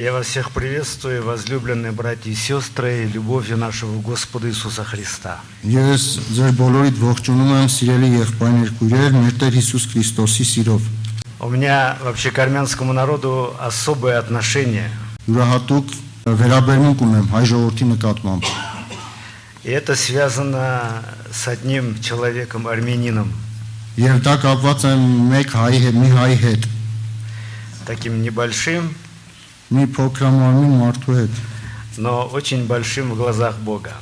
Я вас всех приветствую, возлюбленные братья и сестры, любовью нашего Господа Иисуса Христа. Ես ձեր բոլորիդ ողջունում եմ, սիրելի եղբայրներ, քույրեր, մեր Տեր Հիսուս Քրիստոսի սիրով։ У меня вообще к армянскому народу особое отношение. Յուրահատուկ վերաբերմունք ունեմ հայ ժողովրդի նկատմամբ։ И это связано с одним человеком, армянином, Եվ դա կապված է մեկ հայի հետ, մի հայի հետ, таким небольшим, մի փոքրամարմին մարդու հետ, но очень большим в глазах Бога.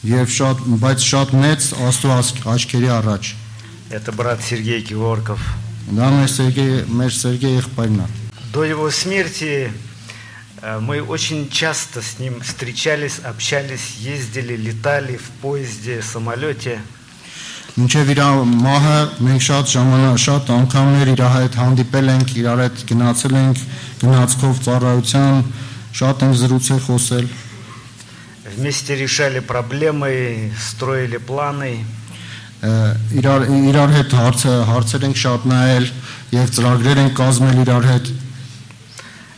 բայց շատ մեծ Աստծո աչքերի առաջ։ Это брат Сергей Киворков. Դա մեր Սերգեյ եղբայրն է։ До его смерти мы очень часто с ним встречались, общались, ездили, летали в поезде, самолете. Մինչև իր մահը մենք շատ անգամներ իր հետ հանդիպել ենք, իրար հետ գնացել ենք, գնացքով ծառայության, շատ ենք զրուցել, խոսել։ Вместе решали проблемы, строили планы. Իրար հետ հարցեր ենք շատ նայել եւ ծրագրեր ենք կազմել իրար հետ։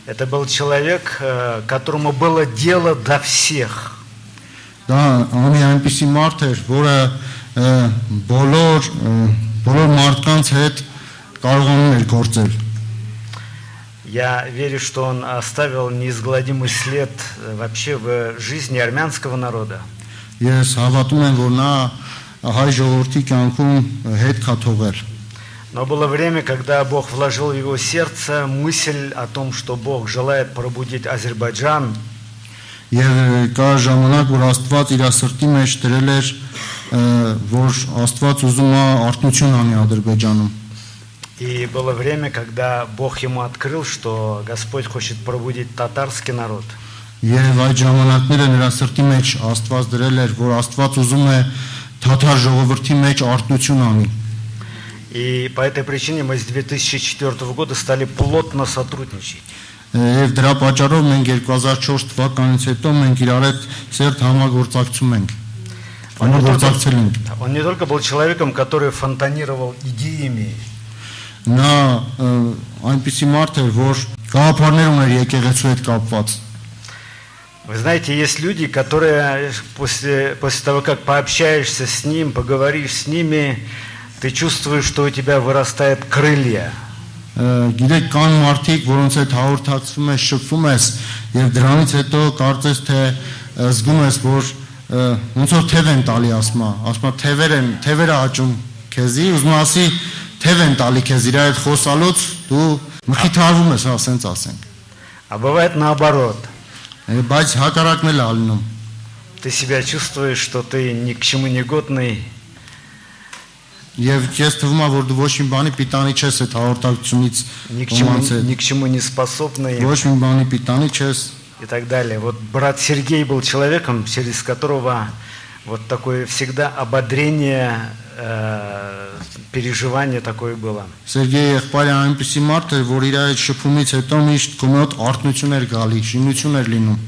Это был человек, которому было дело до всех. Դա անի այնպիսի մարդ էր, որը բոլոր մարդկանց հետ կարողանում էր գործել։ Я верю, что он оставил неизгладимый след вообще в жизни армянского народа. Ես հավատում եմ, որ նա հայ ժողովրդի կյանքում հետ կա թողել։ Но было время, когда Бог вложил в его сердце мысль о том, что Бог желает пробудить Азербайджан. Եվ կա ժամանակ, որ Աստված իր սրտի մեջ դրել էր, որ Աստված ուզում է արթնություն անի Ադրբեջանում։ И было время, когда Бог ему открыл, что Господь хочет пробудить татарский народ. Եվ այդ ժամանակները նրա սրտի մեջ Աստված դրել էր, որ Աստված ուզում է թաթար ժողովրդի մեջ արթնություն անի։ И по этой причине мы с 2004 года стали плотно сотрудничать. Եվ դրա պատճառով մենք 2004 թվականից հետո մենք իրար հետ ծերտ համագործակցում ենք։ Он не только был человеком, который фонтанировал идеями. Նա այնպիսի մարդ էր, որ գաղափարներ ուներ եկեղեցու հետ կապված։ Вы знаете, есть люди, которые после того, как пообщаешься с ним, поговоришь с ними, ты чувствуешь, что у тебя вырастают крылья. Գիտեք, կան մարդիկ, որոնց հետ հաղորդակցվում ես, շփվում ես, եւ դրանից հետո կարծես թե զգում ես, որ ոնց որ թև են տալի, ասма թևերը աճում քեզի, ուզում ասի թև են տալի քեզ իր հետ խոսալուց, դու մխիթարվում ես, ասենց ասենք։ А бывает наоборот. Բայց հակառակն էլ ալնում։ Ты себя чувствуешь, что ты ни к чему не годный. Եվ ես թվում է, որ դու ոչ մի բանի պիտանի չես այդ հաղորդակցությունից, ни к чему не способный. Ոչ մի բանի պիտանի չես։ И так далее. Вот брат Сергей был человеком, через которого вот такое всегда ободрение, переживание такое было. Սերգեյ եղբայրը այնպիսի մարդ էր, որ իր այդ շփումից հետո միշտ կոմոդ արթնություն էր գալի, շինություն էր լինում։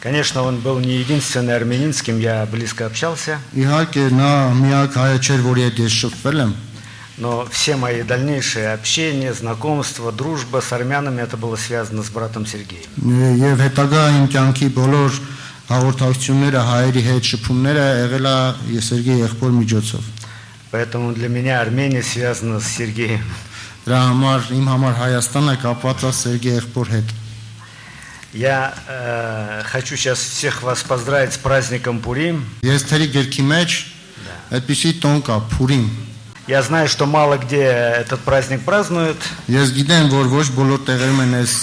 Конечно, он был не единственный армянин, с кем я близко общался. Իհարկե նա միակ հայը չէր, որի հետ ես շփվել եմ։ Но все мои дальнейшие общения, знакомства, дружба с армянами, это было связано с братом Сергеем. Եվ հետագա իմ կյանքի բոլոր հաղորդակցությունները հայերի հետ շփումները եղել է Սերգեյ եղբոր միջոցով։ Поэтому для меня Армения связана с Сергеем. Դրա համար իմ համար Հայաստանը կապված է Սերգեյ եղբոր հետ։ Я хочу сейчас всех вас поздравить с праздником Пурим. Ես թերի գրքի մեջ այդպիսի տոն կա Փուրիմ։ Я знаю, что мало где этот праздник празднуют. Ես գիտեմ, որ ոչ բոլոր տեղերում են այս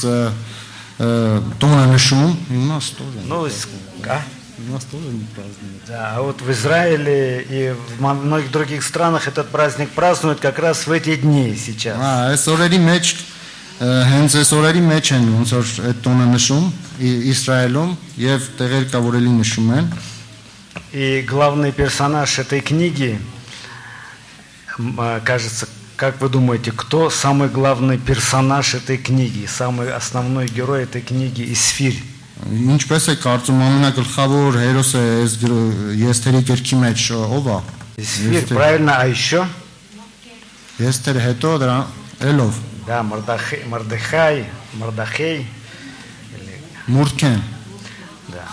տոնը նշում, у нас тоже. Ну, У нас тоже не празднуют. Да, а вот в Израиле и в многих других странах этот праздник празднуют как раз в эти дни сейчас. Այս օրերի մեջ հենց այս օրերի մեջ են ոնց որ այդ տոնը նշում Իսրայելում եւ տեղեր կա որ էլի նշում են։ И главный персонаж этой книги, кажется, как вы думаете, кто самый главный персонаж этой книги, самый основной герой этой книги Исфирь? Ինչպես է կարծում ամենագլխավոր հերոսը Եստերի գրքի մեջ ով է? Исфирь, правильно, а еще? Եստեր հետո դրա Էլով։ Да, Мордехай, или Մուրքեն։ Да.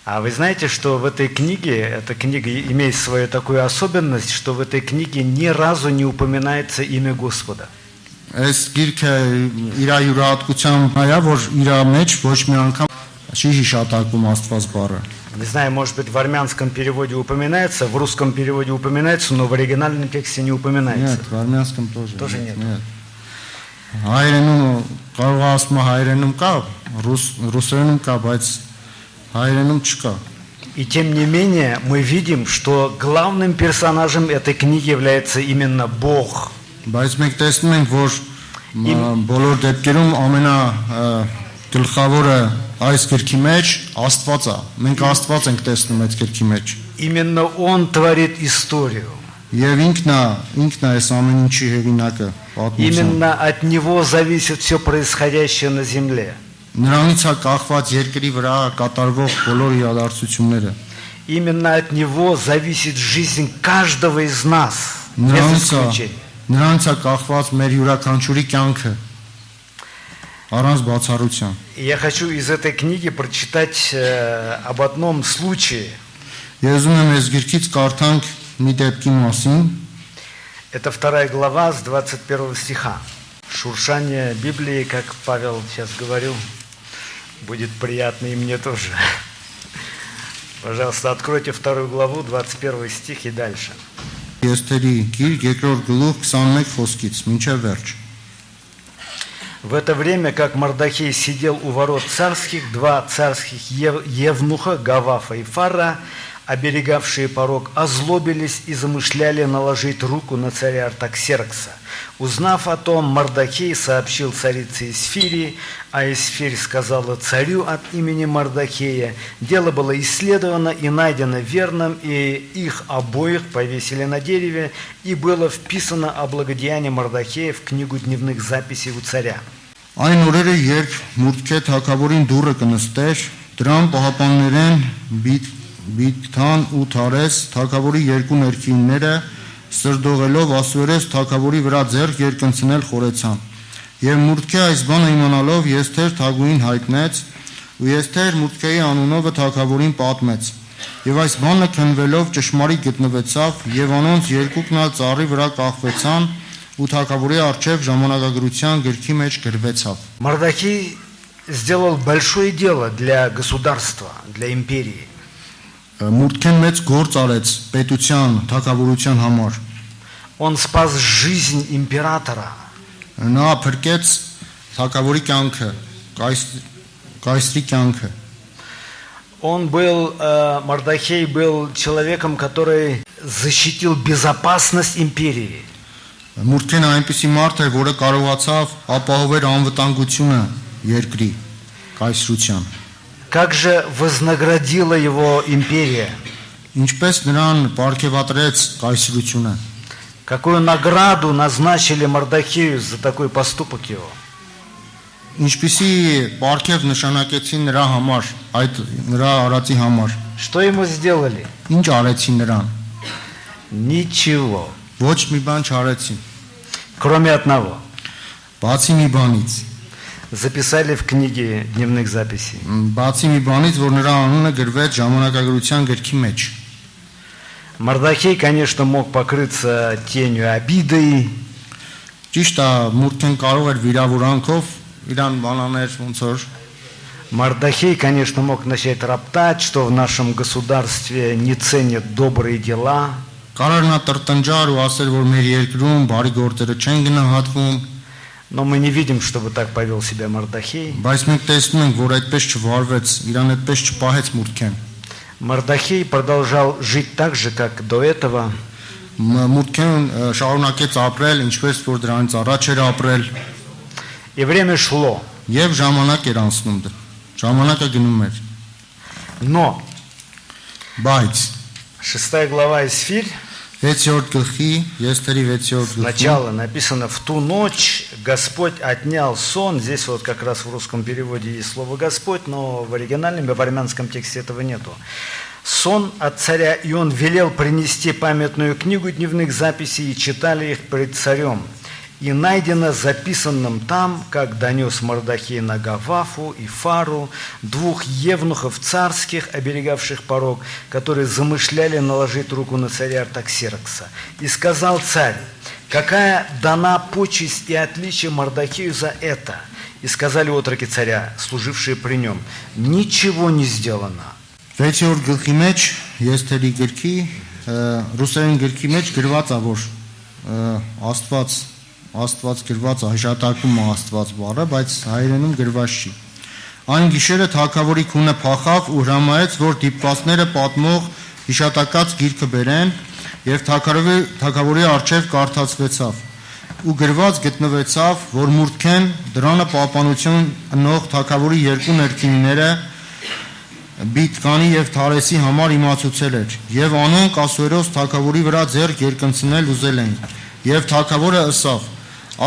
А вы знаете, что в этой книге, эта книга имеет свою такую особенность, что в этой книге ни разу не упоминается имя Господа. Այս գիրքը իր յուրահատկությամբ այա որ իր մեջ ոչ մի անգամ չի հիշատակվում Աստված բառը։ Не знаю, может быть, в армянском переводе упоминается, в русском переводе упоминается, но в оригинальном тексте не упоминается. Нет, в армянском тоже. Тоже нет. Нет. Հայերենում կարող ասում հայերենում կա, ռուսերենում կա, բայց հայերենում չկա։ И тем не менее, мы видим, что главным персонажем этой книги является именно Бог. Բայց մենք տեսնում ենք, որ բոլոր դեպքերում ամենա գլխավորը այս գրքի մեջ Աստված է։ Մենք Աստված ենք տեսնում այդ գրքի մեջ։ Именно Он творит историю. Եվ ինքն է այս ամեն ինչի հեղինակը, պատմության։ Именно от Него зависит все происходящее на земле. Նրանից է կախված երկրի վրա կատարվող բոլոր իրադարձությունները։ Именно от Него зависит жизнь каждого из нас, без исключения. Նրանից է կախված մեր յուրաքանչյուրի կյանքը առանց բացառության։ Я хочу из этой книги прочитать об одном случае. Ես ուզում եմ այս գրքից կարդանք մի դեպքի մասին։ Это 2 глава с 21 стиха. Шуршание Библии, как Павел сейчас говорил, будет приятно и мне тоже. Пожалуйста, откройте 2 главу, 21 стих и дальше. Եստերի գիրք 2-րդ գլուխ 21 խոսքից մինչև վերջ։ В это время, как Мардахей сидел у ворот царских, два царских евнуха, Гавафа и Фара, оберегавшие порог, озлобились и замышляли наложить руку на царя Артаксеркса. Узнав о том, Мардахей сообщил царице Эсфире, а Эсфирь сказала царю от имени Мардахея. Дело было исследовано и найдено верным, и их обоих повесили на дереве, и было вписано о благодеянии Мардахея в книгу дневных записей у царя. Այն օրերը, երբ Մուրդքե թագավորին դուրը կնստեր, դրան պահապաններեն Բիգթան ու Թարես թագավորի երկու ներքինները սրդողելով ասորես թագավորի վրա ձեռք երկնցնել խորեցան։ Եվ Մուրդքե այս բանը իմանալով Եստեր թագուհին հայտնեց, ու Եստեր Մուրդքեի անունովը թագավորին պատմեց։ Եվ այս բանը քննվելով ճշմարիտ գտնվեցավ, եւ անոնց երկուքն ալ ծառի վրա կախվեցան, ու թագավորի արչև ժամանակագրության գրքի մեջ գրվեցավ։ Мардахей сделал большое дело для государства, для империи. Մուրդքեն մեծ գործ արեց պետության, թագավորության համար։ Он спас жизнь императора. Նա փրկեց թագավորի կյանքը, կայսրի կյանքը։ Мардахей был человеком, который защитил безопасность империи. Մուրդքեն այնպիսի մարդ էր, որը կարողացավ ապահովել անվտանգությունը երկրի կայսրության։ Как же вознаградила его империя? Ինչպես նրան պարգևատրեց կայսրությունը։ Какую награду назначили Мардахею за такой поступок его? Ինչպիսի պարգև նշանակեցին նրա համար, այդ նրա արածի համար։ Что ему сделали? Ինչ արեցին նրան։ Ничего. Ոչ մի բան չարեցին։ Кроме одного. Բացի մի բանից։ Записали в книге дневных записей. Բացի մի բանից, որ նրա անունը գրվեց ժամանակագրության գրքի մեջ։ Мардахей, конечно, мог покрыться тенью обиды. Ճիշտ է, Մուրդքեն կարող էր վիրավորանքով իրան բանաներ ոնց որ Мардахей, конечно, мог начать роптать, что в нашем государстве не ценят добрые дела. Կարող նա տրտնջար ու ասել, որ մեր երկրում բարի գործերը չեն գնահատվում։ Но мы не видим, чтобы так повел себя Мардахей. Բայց մենք տեսնում ենք, որ այդպես չվարվեց, իրան այդպես չպահեց Մուրդքեն։ Мардахей продолжал жить так же, как до этого. Մուրդքեն շարունակեց ապրել, ինչպես որ դրանից առաջ էր апրել։ И время шло. Եվ ժամանակ էր անցնում։ Ժամանակը գնում էր։ Но Բայց 6 глава Эсфирь. 6-րդ գլխի, Եստերի 6-րդ գլխի։ Сначала написано: в ту ночь Господь отнял сон. Здесь вот как раз в русском переводе есть слово Господь, но в оригинальном, в армянском тексте этого нету. Сон от царя, и он велел принести памятную книгу дневных записей, и читали их пред царем. и найдено записанным там, как донес Мардахей на Гавафу и Фару, двух евнухов царских, оберегавших порог, которые замышляли наложить руку на царя Артаксеркса. И сказал царь: какая дана почесть и отличие Мардахею за это? И сказали отроки царя, служившие при нем: ничего не сделано. 6-րդ գլխի մեջ Եստերի գրքի ռուսերեն գրքի մեջ գրված է, որ Աստված գրված է, հիշատակում է Աստված բառը, բայց հայերենում գրված չի։ Այն գիշերը թագավորի քունը փախավ ու հրամայեց, որ դիպվածները պատմող հիշատակած գիրքը բերեն, եւ թագավորի առջև կարդացվեցավ։ Ու գրված գտնվեցավ, որ Մուրդքեն դրանը պահպանություն ընող թագավորի երկու ներքինները Բիտկանի եւ Թարեսի համար իմացուցել էր, եւ անոնք ասորոս թագավորի վրա ձեռք երկնցնել ուզել էին։ Եվ թագավորը ասավ.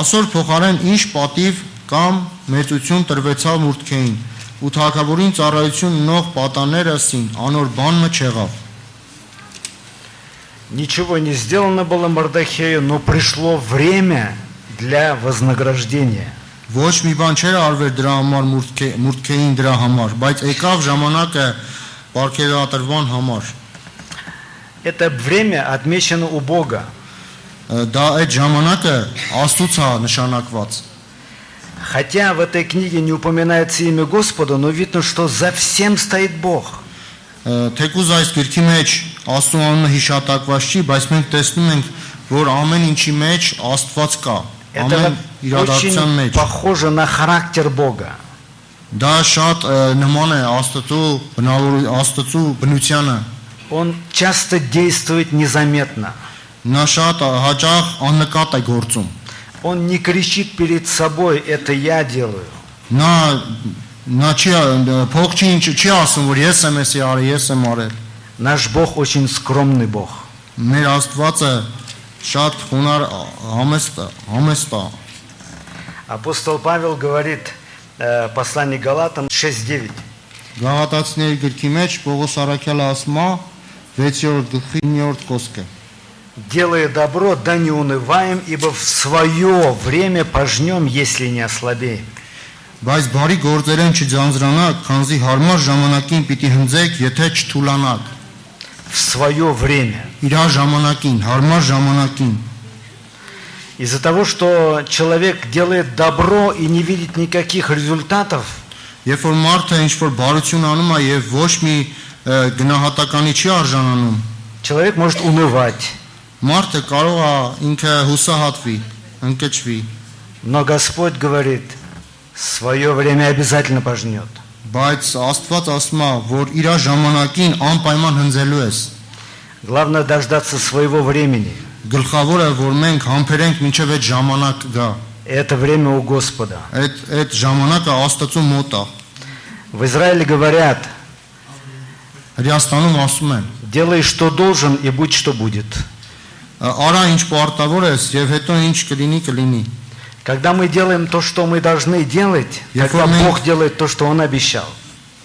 Ասոր փոխարեն ինչ պատիվ կամ մեծություն տրվեցավ Մուրդքեին, ու թագավորին ծառայություն նող պատանները ասին, անոր բանը չեղավ։ Ничего не сделано было Мардахею, но пришло время для вознаграждения. Ոչ մի բան չէր արվել դրա համար Մուրդքեին դրա համար, բայց եկավ ժամանակը պարգևատրվան համար։ Это время отмечено у Бога. Դա այդ ժամանակը Աստծուց է նշանակված։ Хотя в этой книге не упоминается имя Господа, но видно, что за всем стоит Бог. Թեկուզ այս գրքի մեջ Աստծո անունը հիշատակված չի, բայց մենք տեսնում ենք, որ ամեն ինչի մեջ Աստված կա։ Это очень похоже на характер Бога. Դա շատ նման է Աստծո բնությանը։ Он часто действует незаметно. Նա շատ հաճախ աննկատ է գործում։ Он не кричит перед собой: это я делаю. Նա չի ասում, որ ես եմ էսի արել, ես եմ արել։ Наш Бог очень скромный Бог. Մեր Աստվածը շատ խոնար համեստ է։ Апостол Павел говорит, послание Галатам 6:9. Գաղատացիների գրքի մեջ Պողոս Արաքյալը ասում է 6-րդ գլխի 9-րդ խոսքը։ Делая добро, да не унываем, ибо в свое время пожнем, если не ослабеем. Բայց բարի գործերեն չձանձրանաք, քանզի հարմար ժամանակին պիտի հնձեք, եթե չթուլանաք։ В свое время. Իր ժամանակին, հարմար ժամանակին։ Из-за того, что человек делает добро и не видит никаких результатов, Երբ որ մարդը ինչ-որ բարություն անում է եւ ոչ մի գնահատականի չի արժանանում, человек может унывать. Մարդը կարող է ինքը հուսահատվի, ընկճվի, Но Господь говорит, свое время обязательно пожнет. բայց Աստված ասում է, որ իր ժամանակին անպայման հնձելու ես։ Главное дождаться своего времени. Գլխավորը որ մենք համբերենք մինչև այդ ժամանակ գա։ Это время у Господа. Այդ ժամանակը Աստծո մոտ է։ В Израиле говорят: Հրեաստանում ասում են. делай, что должен, и будь, что будет. Արա ինչ պարտավոր ես եւ հետո ինչ կլինի։ Когда мы делаем то, что мы должны делать, тогда Бог делает то, что Он обещал.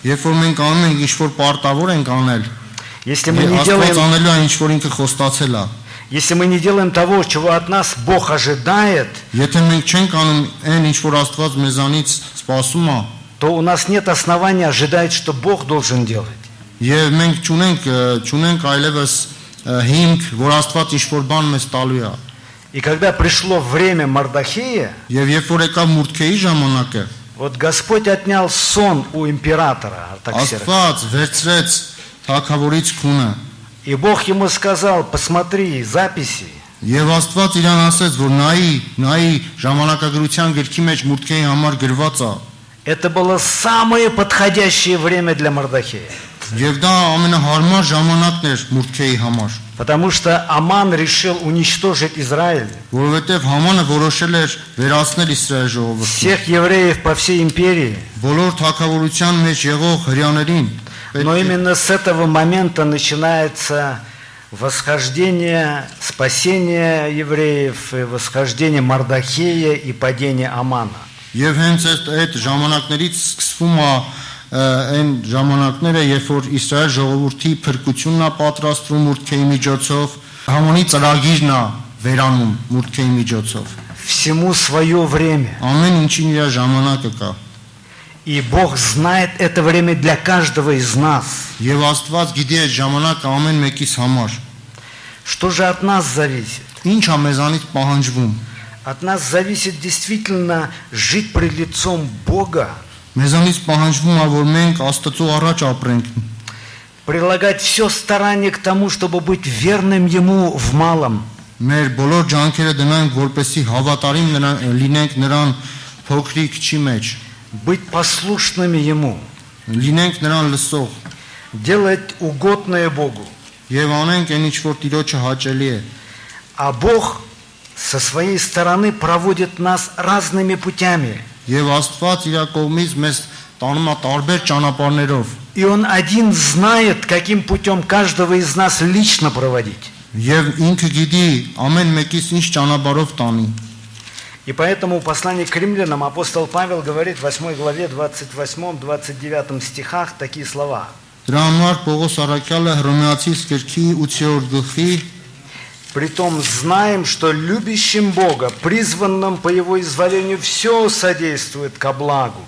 Երբ որ մենք անում ենք ինչ որ պարտավոր ենք անել, Если мы не Աստված делаем, անելու է ինչ որ ինքը խոստացել է։ если мы не делаем того, чего от нас Бог ожидает, Եթե մենք չենք անում այն ինչ որ Աստված մեզանից սպասում է, то у нас нет основания ожидать, что Бог должен делать. եւ մենք չունենք այլևս հիմք, որ Աստված ինչ որ բան մեզ տալու է։ И когда пришло время Мардахея, Եվ երբ որ եկավ Մուրդքեի ժամանակը, вот Господь отнял сон у императора Артаксеркса. Աստված վերցրեց թագավորից քունը, И Бог ему сказал: посмотри записи. եւ Աստված իրան ասեց, որ նայի ժամանակագրության գրքի մեջ Մուրդքեի համար գրված է։ Это было самое подходящее время для Мардахея. Եվ դա ամենահարմար ժամանակն էր Մուրդքեի համար, Потому что Аман решил уничтожить Израиль. որովհետեւ Համանը որոշել էր վերացնել Իսրայել ժողովրդին, Всех евреев по всей империи. բոլոր թագավորության մեջ եղող հрьяաներին։ Но именно с этого момента начинается восхождение, спасение евреев, и восхождение Мардахея и падение Амана. Եվ հենց այդ ժամանակներից սկսվում է այն ժամանակները, երբ որ Իսրայել ժողովրդի փրկությունն է պատրաստվում Մուրդքեի միջոցով, Համոնի ծրագիրն է վերանում Մուրդքեի միջոցով։ Всему свое время. Ամեն ինչին իր ժամանակը կա։ И Бог знает это время для каждого из нас. Եվ Աստված գիտի այդ ժամանակը ամեն մեկից համար։ Что же от нас зависит? Ինչ է մեզանից պահանջվում։ От нас зависит действительно жить пред лицом Бога, Մեզանից պահանջվում է, որ մենք Աստծո առաջ ապրենք, прилагать все старание к тому, чтобы быть верным Ему в малом, մեր բոլոր ջանքերը դնանք, որպեսզի հավատարիմ լինենք նրան փոքրիկ չի մեջ, быть послушными Ему, լինենք նրան լսող делать угодное Богу. եւ անենք այն ինչ որ Տիրոջը հաճելի է։ А Бог со своей стороны проводит нас разными путями. Եվ Աստված իր կողմից մեզ տանում է տարբեր ճանապարհներով։ И Он один знает, каким путем каждого из нас лично проводить. Եվ ինքը գիտի ամեն մեկից ինչ ճանապարհով տանի։ И поэтому в послании к римлянам апостол Павел говорит в 8 главе 28-29 стихах такие слова. Դրա համար Պողոս Արաքյալը Հռոմեացիս գրքի 8-րդ գլխի Притом знаем, что любящим Бога, призванным по Его изволению, все содействует ко благу.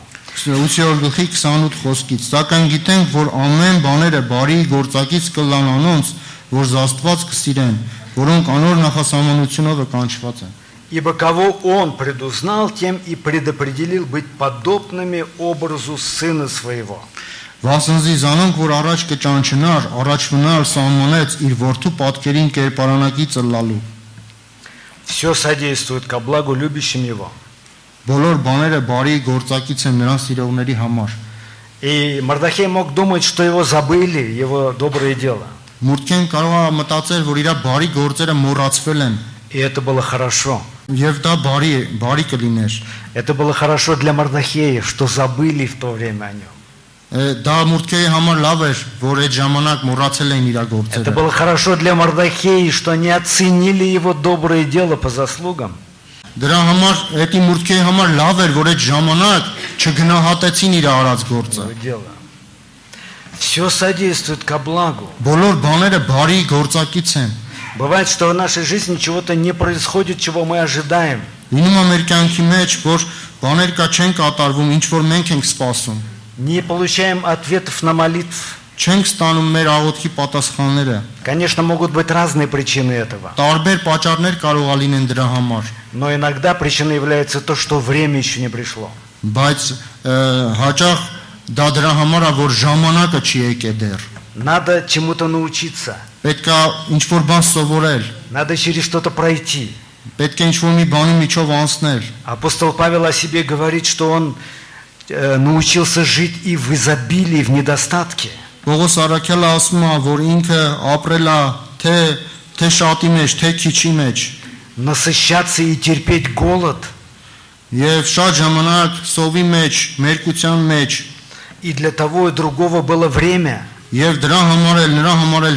8-րդ գլխի 28 խոսքից սակայն գիտենք, որ ամեն բաները բարի գործակից կլան անոնց, որ Աստված կսիրեն, որոնք անոր նախասահմանությունով կանչված են։ Ибо кого Он предузнал, тем и предопределил быть подобными образу Сына Своего. Վասնզի զանոնք, որ առաջ կճանչնար, առաջվնալ սահմանեց իր որդու պատկերին կերպարանակիցը լալու։ Все содействует ко благу любящим Его. Բոլոր բաները բարի գործակից են նրան սիրողների համար։ И Мордахей мог думать, что его забыли, его доброе дело. Մուրդքեն կարող է մտածել, որ իր բարի գործերը մոռացվել են, И это было хорошо. եւ դա բարի կլիներ։ Это было хорошо для Мордахея, что забыли в то время о нем. Դա մուրդքերի համար լավ էր, որ այդ ժամանակ մոռացել են իր Это գործերը։ было хорошо для Мордахея, что они оценили его доброе дело по заслугам. Դրա համար էդի մուրդքերի համար լավ էր, որ այդ ժամանակ չգնահատեցին իր արած գործը։ Дело. Все содействует ко благу. Բոլոր բաները բարի գործակից են։ Бывает, что в нашей жизни чего-то не происходит, чего мы ожидаем. Լինում է մեր կյանքի մեջ, որ բաներ կա չեն կատարվում, ինչ որ մենք ենք սպասում։ Не получаем ответов на молитвы. Չենք ստանում մեր աղոթքի պատասխանները։ Конечно, могут быть разные причины этого. Տարբեր պատճառներ կարող է լինեն դրա համար, Но иногда причиной является то, что время еще не пришло. բայց հաճախ դա դրա համար է, որ ժամանակը չի եկել դեռ։ Надо чему-то научиться. Պետք է ինչ որ բան սովորել, Надо через что-то пройти. պետք է ինչ որ մի բանի միջով անցնել։ Апостол Павел о себе говорит, что он научился жить и в изобилии, в недостатке. Պողոս Արաքյալը ասում է, որ ինքը ապրել է թե շատի մեջ, թե քիչի մեջ, Насыщаться и терпеть голод. եւ շատ ժամանակ սովի մեջ, մերկության մեջ, И для того и другого было время. եւ դրա համար էլ նրա համար էլ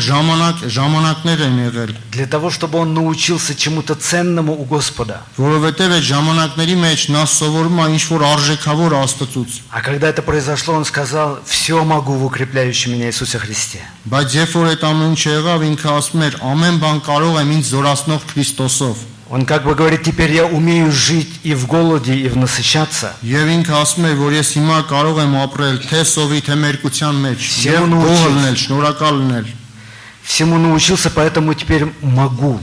ժամանակներ են եղել, Для того, чтобы он научился чему-то ценному у Господа. որովհետեւ այդ ժամանակների մեջ նա սովորում է ինչ որ արժեքավոր Աստծուց, А когда это произошло, он сказал: «Все могу в укрепляющем меня Иисусе Христе». բայց երբ որ այդ ամեն ինչ եղավ, ինքը ասում էր ամեն բան կարող եմ ինձ զորացնող Քրիստոսով, Он как бы говорит: «Теперь я умею жить и в голоде, и в насыщаться». եւ ինքը ասում է, որ ես հիմա կարող եմ ապրել թե սովի, թե մերկության մեջ, եւ Սիրուն գոհ ուղիչ։ լինել, շնորհակալ լինել։ Всему научился, поэтому теперь могу.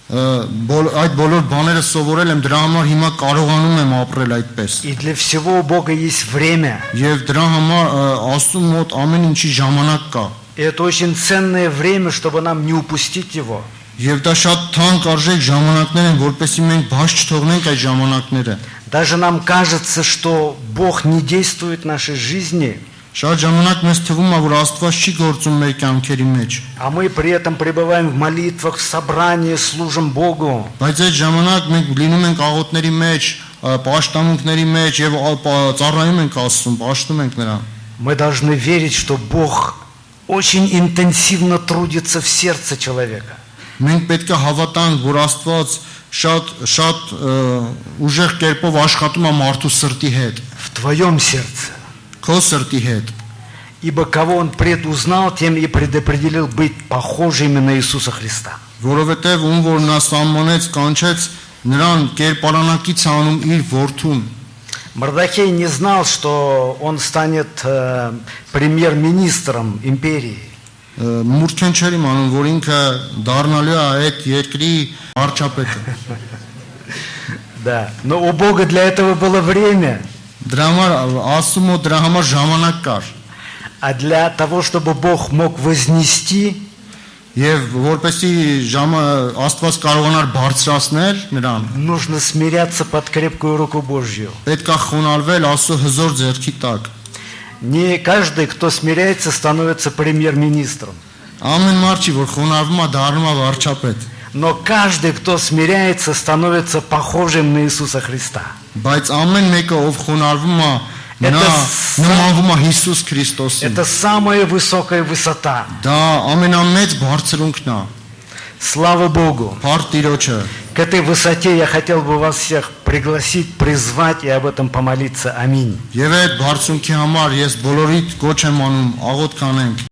Այդ բոլոր բաները սովորել եմ, դրա համար հիմա կարողանում եմ ապրել այդպես։ И для всего у Бога есть время. Եվ դրա համար Աստծո մոտ ամեն ինչի ժամանակ կա։ И это очень ценное время, чтобы нам не упустить его. Եվ դա շատ թանկ արժեք ժամանակներ են, որպեսզի մենք բաց չթողնենք այդ ժամանակները։ Даже нам кажется, что Бог не действует в нашей жизни, Շատ ժամանակ մեզ թվում է, որ Աստված չի գործում մեր կյանքերի մեջ, а мы при этом пребываем в молитвах, в собрании, служим Богу. բայց այդ ժամանակ մենք լինում ենք աղոթների մեջ, պաշտամունքների մեջ եւ ծառայում ենք Աստծուն, պաշտում ենք նրան։ Мы должны верить, что Бог очень интенсивно трудится в сердце человека. Մենք պետք է հավատանք, որ Աստված շատ ուժեղ կերպով աշխատում է մարդու սրտի հետ, В твоем сердце. քո սրտի հետ, Ибо кого Он предузнал, тем и предопределил быть похожими на Иисуса Христа. որովհետև ում որ նա սահմանեց, կանչեց նրան կերպարանակից անում իր որդուն։ Мордахей не знал, что он станет премьер-министром империи. Մուրքեն չէր իմանում, որ ինքը դառնալու է այդ երկրի վարչապետը։ Да. Но у Бога для этого было время. Դրա համար ասում ու դրա համար ժամանակ կար։ А для того, чтобы Бог мог вознести, Եվ որպեսի Աստված կարողանար բարձրացնել նրան, нужно смиряться под крепкую руку Божью. պետք է խոնարհվել Աստծո հզոր ձեռքի տակ։ Не каждый, кто смиряется, становится премьер-министром. Ամեն մարդ չի, որ խոնարհվում է, դառնում է վարչապետ, Но каждый, кто смиряется, становится похожим на Иисуса Христа. բայց ամեն մեկը, ով խոնարհվում է, նա նմանվում է Հիսուս Քրիստոսին։ Это самая высокая высота. Դա ամենամեծ բարձրունքն է, Слава Богу. Փառք Տիրոջը։ К этой высоте я хотел бы вас всех пригласить, призвать и об этом помолиться. Аминь. Եվ այդ բարձրունքի համար ես բոլորիդ կոչ եմ անում, աղոթք անենք։